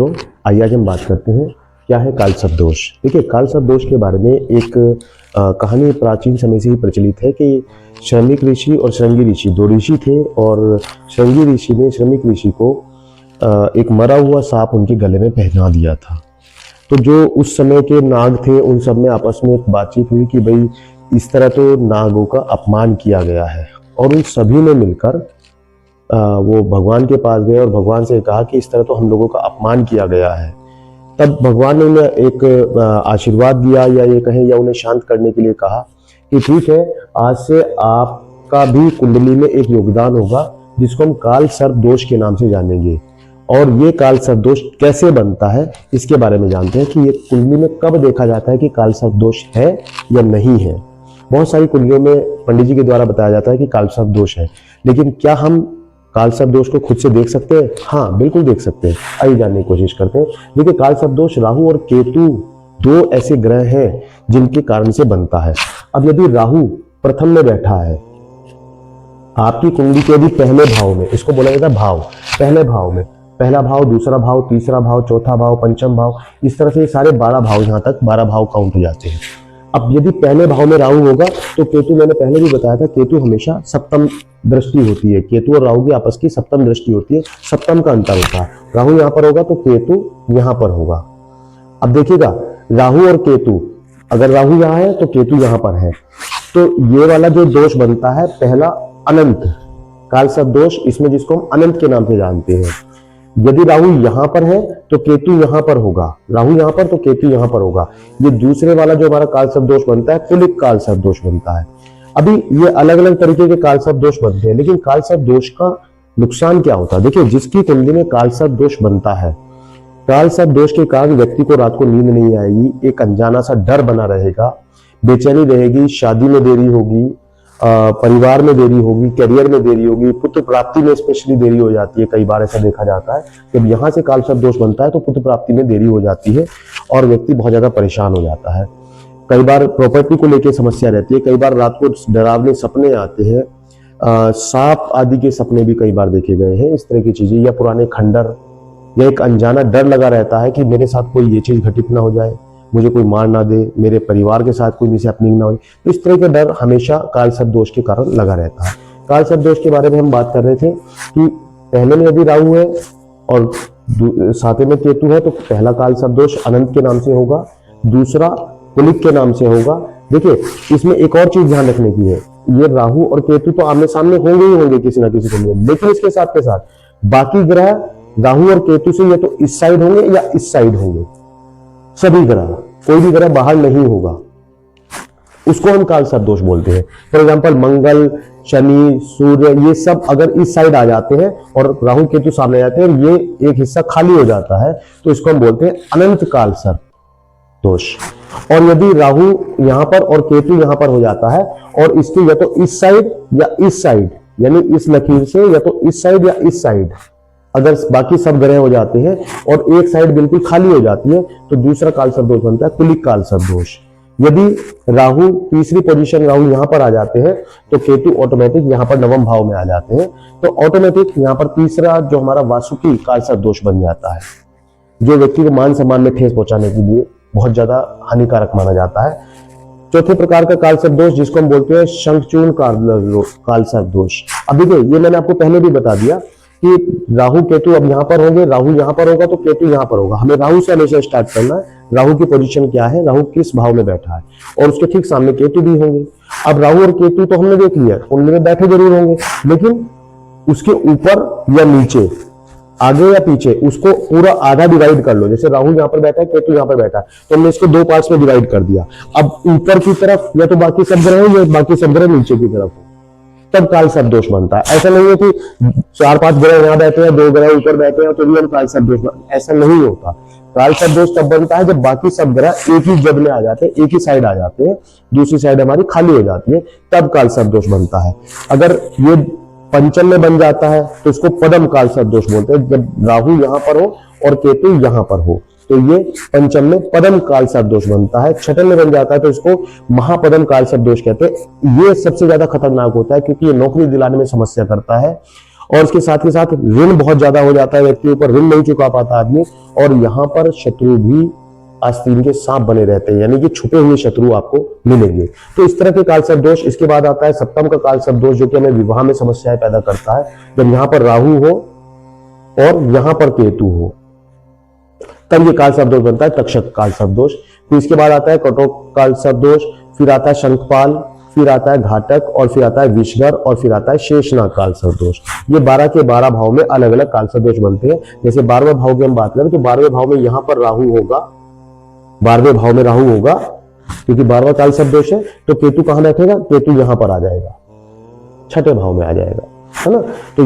मित्रों, आइए आज हम बात करते हैं क्या है कालसर्प दोष। देखिए, कालसर्प दोष के बारे में एक कहानी प्राचीन समय से ही प्रचलित है कि श्रमिक ऋषि और श्रृंगी ऋषि दो ऋषि थे और श्रृंगी ऋषि ने श्रमिक ऋषि को एक मरा हुआ सांप उनके गले में पहना दिया था। तो जो उस समय के नाग थे उन सब में आपस में एक बातचीत हुई कि भाई इस तरह तो नागों का अपमान किया गया है, और उन सभी ने मिलकर वो भगवान के पास गए और भगवान से कहा कि इस तरह तो हम लोगों का अपमान किया गया है। तब भगवान ने उन्हें एक आशीर्वाद दिया या ये कहें या उन्हें शांत करने के लिए कहा कि ठीक है, आज से आपका भी कुंडली में एक योगदान होगा जिसको हम कालसर्प दोष के नाम से जानेंगे। और ये कालसर्प दोष कैसे बनता है इसके बारे में जानते हैं कि ये कुंडली में कब देखा जाता है कि कालसर्प दोष है या नहीं है। बहुत सारी कुंडलियों में पंडित जी के द्वारा बताया जाता है कि कालसर्प दोष है, लेकिन क्या हम कालसर्प दोष को खुद से देख सकते हैं? हाँ, बिल्कुल देख सकते हैं। आइए जानने की कोशिश करते हैं। देखिए, कालसर्प दोष राहु और केतु दो ऐसे ग्रह हैं जिनके कारण से बनता है। अब यदि राहु प्रथम में बैठा है आपकी कुंडली के यदि पहले भाव में, इसको बोला जाता है भाव, पहले भाव में, पहला भाव, दूसरा भाव, तीसरा भाव, चौथा भाव, पंचम भाव, इस तरह से ये सारे 12 भाव, यहां तक 12 भाव काउंट हो जाते हैं। अब यदि पहले भाव में राहु होगा तो केतु, मैंने पहले भी बताया था, केतु हमेशा सप्तम दृष्टि होती है। केतु और राहु की आपस की सप्तम दृष्टि होती है, सप्तम का अंतर होता है। राहु यहां पर होगा तो केतु यहां पर होगा। अब देखिएगा, राहु और केतु, अगर राहु यहां है तो केतु यहां पर है, तो ये वाला जो दोष बनता है पहला अनंत कालसर्प दोष, इसमें जिसको हम अनंत के नाम से जानते हैं। यदि राहु यहां पर है तो केतु यहां पर होगा, राहु यहां पर तो केतु यहां पर होगा। ये दूसरे वाला जो हमारा कालसर्प दोष बनता है कुलिक कालसर्प दोष बनता है। अभी ये अलग अलग तरीके के कालसर्प दोष बनते हैं, लेकिन कालसर्प दोष का नुकसान क्या होता है? देखिए, जिसकी कुंडली में कालसर्प दोष बनता है, कालसर्प दोष के कारण व्यक्ति को रात को नींद नहीं आएगी, एक अनजाना सा डर बना रहेगा, बेचैनी रहेगी, शादी में देरी होगी, परिवार में देरी होगी, करियर में देरी होगी, पुत्र प्राप्ति में स्पेशली देरी हो जाती है। कई बार ऐसा देखा जाता है जब यहां से कालसर्प दोष बनता है तो पुत्र प्राप्ति में देरी हो जाती है और व्यक्ति बहुत ज्यादा परेशान हो जाता है। कई बार प्रॉपर्टी को लेकर समस्या रहती है, कई बार रात को डरावने सपने आते हैं, सांप आदि के सपने भी कई बार देखे गए हैं, इस तरह की चीजें, या पुराने खंडर, या एक अनजाना डर लगा रहता है कि मेरे साथ कोई ये चीज घटित ना हो जाए, मुझे कोई मार ना दे, मेरे परिवार के साथ कोई मिसहैपनिंग ना हो। तो इस तरह का डर हमेशा कालसर्प दोष के कारण लगा रहता है। कालसर्प दोष के बारे में हम बात कर रहे थे कि पहले में यदि राहु है और सातवें में केतु है तो पहला कालसर्प दोष अनंत के नाम से होगा, दूसरा कुलिक के नाम से होगा। देखिए, इसमें एक और चीज ध्यान रखने की है, ये राहु और केतु तो आमने सामने होंगे ही होंगे किसी ना किसी कुंडली में, लेकिन इसके साथ के साथ बाकी ग्रह राहु और केतु से या तो इस साइड होंगे या इस साइड होंगे। सभी ग्रह, कोई भी ग्रह बाहर नहीं होगा, उसको हम कालसर्प दोष बोलते हैं। फॉर एग्जाम्पल मंगल, शनि, सूर्य, ये सब अगर इस साइड आ जाते हैं और राहु केतु सामने आ जाते हैं और ये एक हिस्सा खाली हो जाता है तो इसको हम बोलते हैं अनंत कालसर्प दोष। और यदि राहु यहां पर और केतु यहां पर हो जाता है और इसके या तो इस साइड या इस साइड, यानी इस लकीर से या तो इस साइड या इस साइड, अगर बाकी सब ग्रह हो जाते हैं और एक साइड बिल्कुल खाली हो जाती है तो दूसरा कालसर्प दोष बनता है कुलिक कालसर्प दोष। यदि राहु तीसरी पोजीशन, राहु यहां पर आ जाते हैं तो केतु ऑटोमेटिक यहां पर नवम भाव में आ जाते हैं, तो ऑटोमेटिक यहां पर तीसरा जो हमारा वासुकी कालसर्प दोष बन जाता है, जो व्यक्ति को मान सम्मान में ठेस पहुंचाने के लिए बहुत ज्यादा हानिकारक माना जाता है। चौथे प्रकार का कालसर्प दोष जिसको हम बोलते हैं शंखचूर्ण कालसर्प दोष। अब देखिए, ये मैंने आपको पहले भी बता दिया कि राहु केतु अब यहां पर होंगे, राहु यहां पर होगा तो केतु यहां पर होगा। हमें राहु से हमेशा स्टार्ट करना है, राहु की पोजीशन क्या है, राहु किस भाव में बैठा है, और उसके ठीक सामने केतु भी होंगे। अब राहु और केतु तो हमने देख लिया, कुंडली में बैठे जरूर होंगे, लेकिन उसके ऊपर या नीचे, आगे या पीछे, उसको पूरा आधा डिवाइड कर लो। जैसे राहु यहां पर बैठा है, केतु यहां पर बैठा है, तो हमने इसको दो पार्ट्स में डिवाइड कर दिया। अब ऊपर की तरफ या तो बाकी सब ग्रह हो या बाकी सब ग्रह नीचे की तरफ हो, तब कालसर्प दोष बनता है। ऐसा नहीं है कि 4-5 ग्रह यहां बैठे हैं, 2 ग्रह ऊपर बैठे हैं तो भी हम कालसर्प दोष, ऐसा नहीं होता। कालसर्प दोष तब बनता है जब बाकी सब ग्रह एक ही जग में आ जाते हैं, एक ही साइड आ जाते हैं, दूसरी साइड हमारी खाली हो जाती है, तब कालसर्प दोष बनता है। अगर ये पंचम में बन जाता है तो इसको पदम कालसर्प दोष बोलते हैं, जब राहु यहां पर हो और केतु यहां पर हो तो ये पंचम में पदम कालसर्प दोष बनता है। छठम में बन जाता है तो इसको महापदम कालसर्प दोष कहते हैं। ये सबसे ज्यादा खतरनाक होता है क्योंकि ये नौकरी दिलाने में समस्या करता है और इसके साथ ही साथ ऋण बहुत ज्यादा हो जाता है व्यक्ति ऊपर, ऋण नहीं चुका पाता आदमी, और यहाँ पर शत्रु भी आस्तीन के सांप बने रहते हैं, यानी कि छुपे हुए शत्रु आपको मिलेंगे। तो इस तरह के कालसर्प दोष। इसके बाद आता है सप्तम का कालसर्प दोष, जो कि हमें विवाह में समस्याएं पैदा करता है। जब यहाँ पर राहु हो और यहाँ पर केतु हो तब ये कालसर्प दोष बनता है, तक्षक कालसर्प दोष। फिर इसके बाद आता है कटोक कालसर्प दोष, फिर आता है शंखपाल, फिर आता है घातक, और फिर आता है विषधर, और फिर आता है शेषनाग कालसर्प दोष। ये 12 के 12 भाव में अलग अलग कालसर्प दोष बनते हैं। जैसे 12वें भाव की हम बात करें तो 12वें भाव में यहाँ पर राहु होगा, 12वें भाव में राहु होगा, क्योंकि 12वां कालसर्प दोष है। तो केतु कहां बैठेगा? केतु यहां पर आ जाएगा, 6ठे भाव में आ जाएगा, है ना। तो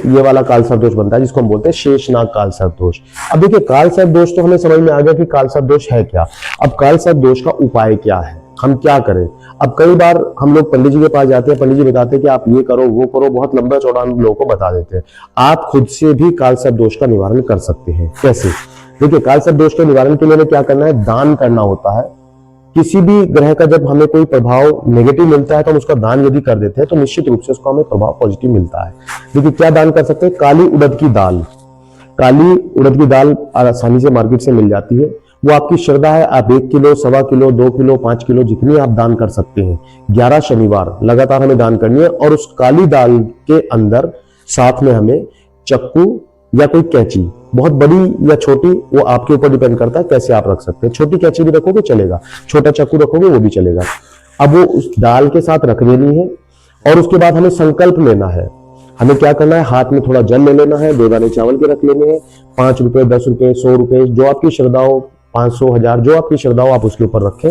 ये वाला कालसर्प दोष बनता है, जिसको हम बोलते हैं शेषनाग कालसर्प दोष। अब देखिए, कालसर्प दोष तो हमें समझ में आ गया कि कालसर्प दोष है क्या। अब कालसर्प दोष का उपाय क्या है, हम क्या करें। अब कई बार हम लोग पंडित जी के पास जाते हैं, पंडित जी बताते हैं कि आप ये करो वो करो, बहुत लंबा चौड़ा हम लोगों को बता देते हैं। आप खुद से भी कालसर्प दोष का निवारण कर सकते हैं। कैसे? देखिए, कालसर्प दोष के निवारण के लिए हमें क्या करना है, दान करना होता है। किसी भी ग्रह का जब हमें कोई प्रभाव नेगेटिव मिलता है तो हम उसका दान यदि कर देते हैं तो निश्चित रूप से उसका हमें प्रभाव पॉजिटिव मिलता है। देखिए, क्या दान कर सकते हैं? काली उड़द की दाल। काली उड़द की दाल आसानी से मार्केट से मिल जाती है, वो आपकी श्रद्धा है। आप 1 किलो, 1.25 किलो, 2 किलो, 5 किलो, जितनी आप दान कर सकते हैं। 11 शनिवार लगातार हमें दान करनी है, और उस काली दाल के अंदर साथ में हमें चक्कू या कोई कैंची, बहुत बड़ी या छोटी, वो आपके ऊपर डिपेंड करता है कैसे आप रख सकते हैं। छोटी कैंची भी रखोगे चलेगा, छोटा चाकू रखोगे वो भी चलेगा। अब वो उस दाल के साथ रख देनी है, और उसके बाद हमें संकल्प लेना है। हमें क्या करना है, हाथ में थोड़ा जल ले लेना है, 2 दाने चावल के रख लेने हैं, 5 रुपए, 10 रुपए, 100 रुपए, जो आपकी श्रद्धा हो, 500, 1000, जो आपकी श्रद्धा हो आप उसके ऊपर रखें,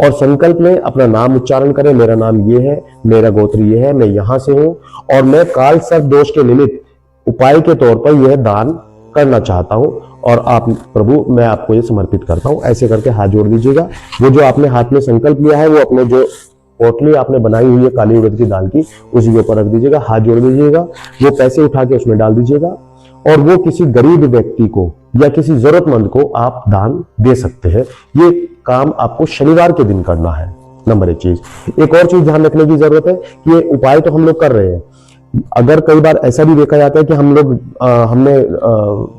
और संकल्प में अपना नाम उच्चारण करें। मेरा नाम ये है, मेरा गोत्र ये है, मैं यहां से हूं, और मैं कालसर्प दोष के निमित्त उपाय के तौर पर यह दान करना चाहता हूं, और आप प्रभु मैं आपको ये समर्पित करता हूं। ऐसे करके हाथ जोड़ दीजिएगा। वो जो आपने हाथ में संकल्प लिया है वो अपने जो पोटली आपने बनाई हुई है काली उड़द की दाल की, उसी के ऊपर रख दीजिएगा, हाथ जोड़ दीजिएगा। वो पैसे उठा के उसमें डाल दीजिएगा, और वो किसी गरीब व्यक्ति को या किसी जरूरतमंद को आप दान दे सकते हैं। ये काम आपको शनिवार के दिन करना है। नंबर 1 चीज। एक और चीज ध्यान रखने की जरूरत है कि ये उपाय तो हम लोग कर रहे हैं, अगर कई बार ऐसा भी देखा जाता है कि हम लोग हमने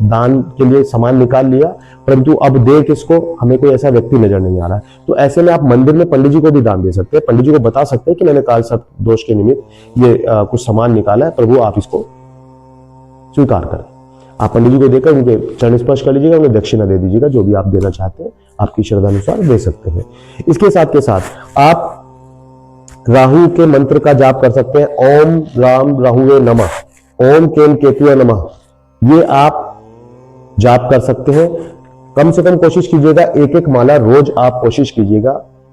दान के लिए सामान निकाल लिया, परंतु अब दे किसको, हमें कोई ऐसा व्यक्ति नजर नहीं आ रहा है। तो ऐसे में आप मंदिर में पंडित जी को भी दान दे सकते हैं। पंडित जी को बता सकते हैं कि मैंने कालसर्प दोष के निमित्त ये कुछ सामान निकाला है, प्रभु आप इसको स्वीकार करें। आप पंडित जी को देकर उनके चरण स्पर्श कर लीजिएगा, उन्हें दक्षिणा दे दीजिएगा, जो भी आप देना चाहते हैं आपकी श्रद्धा अनुसार दे सकते हैं। इसके साथ के साथ आप राहु के मंत्र का जाप कर सकते हैं। ओम राम राहुवे नमः, ओम केम केतुवे नमः, ये आप जाप कर सकते हैं। कम से कम कोशिश कीजिएगा 1-1 माला रोज आप कोशिश कीजिएगा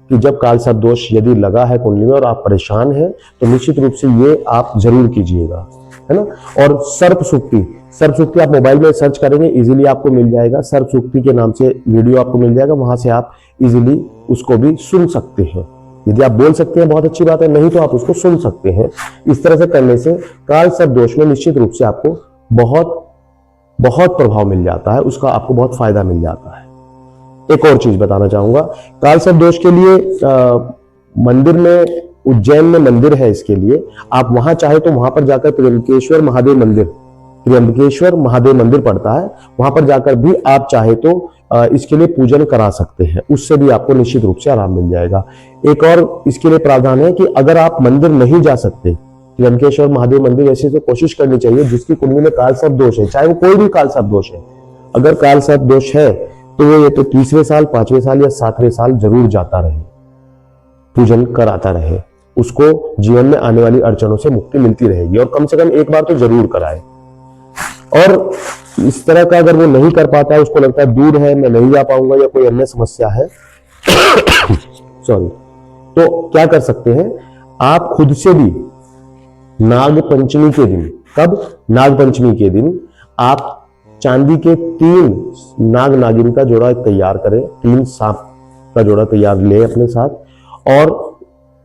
कि जब कालसर्प दोष यदि लगा है कुंडली में और आप परेशान हैं तो निश्चित रूप से ये आप जरूर कीजिएगा, है ना। और सर्प सूक्ति आप मोबाइल में सर्च करेंगे, इजीली आपको मिल जाएगा। सर्प सूक्ति के नाम से वीडियो आपको मिल जाएगा, वहां से आप इजीली उसको भी सुन सकते हैं। यदि आप बोल सकते हैं बहुत अच्छी बात है, नहीं तो आप उसको सुन सकते हैं। इस तरह से करने से कालसर्प दोष में निश्चित रूप से आपको बहुत प्रभाव मिल जाता है, उसका आपको बहुत फायदा मिल जाता है। एक और चीज बताना चाहूंगा, कालसर्प दोष के लिए मंदिर में, उज्जैन में मंदिर है इसके लिए, आप वहां चाहे तो वहां पर जाकर त्र्यंबकेश्वर महादेव मंदिर पड़ता है, वहां पर जाकर भी आप चाहे तो इसके लिए पूजन करा सकते हैं, उससे भी आपको निश्चित रूप से आराम मिल जाएगा। एक और इसके लिए प्रावधान है कि अगर आप मंदिर नहीं जा सकते, त्र्यंबकेश्वर महादेव मंदिर, वैसे तो कोशिश करनी चाहिए जिसकी कुंडली में कालसर्प दोष है, चाहे वो कोई भी कालसर्प दोष है, अगर कालसर्प दोष है तो वो ये तो 30वें साल, 5वें साल या 7वें साल जरूर जाता रहे, पूजन कराता रहे, उसको जीवन में आने वाली अड़चनों से मुक्ति मिलती रहेगी, और कम से कम एक बार तो जरूर कराए। और इस तरह का अगर वो नहीं कर पाता है, उसको लगता है दूर है, मैं नहीं जा पाऊंगा या कोई अन्य समस्या है सॉरी, तो क्या कर सकते हैं, आप खुद से भी नाग पंचमी के दिन, कब, नाग पंचमी के दिन आप चांदी के 3 नाग नागिन का जोड़ा तैयार करें, 3 सांप का जोड़ा तैयार ले अपने साथ, और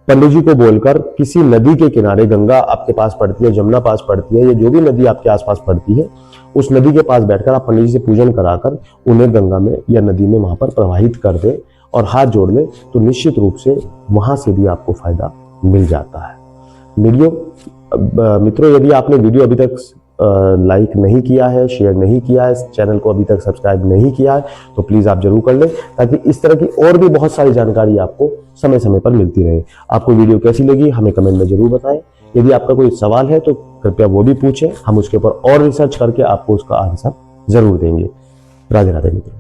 पंडित जी को बोलकर किसी नदी के किनारे, गंगा आपके पास पड़ती है, जमुना पास पड़ती है, या जो भी नदी आपके आसपास पड़ती है, उस नदी के पास बैठकर आप पंडित जी से पूजन कराकर उन्हें गंगा में या नदी में वहां पर प्रवाहित कर दे और हाथ जोड़ ले, तो निश्चित रूप से वहां से भी आपको फायदा मिल जाता है। मित्रों, यदि आपने वीडियो अभी तक लाइक नहीं किया है, शेयर नहीं किया है, चैनल को अभी तक सब्सक्राइब नहीं किया है, तो प्लीज़ आप जरूर कर लें, ताकि इस तरह की और भी बहुत सारी जानकारी आपको समय समय पर मिलती रहे। आपको वीडियो कैसी लगी हमें कमेंट में जरूर बताएं। यदि आपका कोई सवाल है तो कृपया वो भी पूछें, हम उसके ऊपर और रिसर्च करके आपको उसका आंसर जरूर देंगे। राधे राधे मित्रों।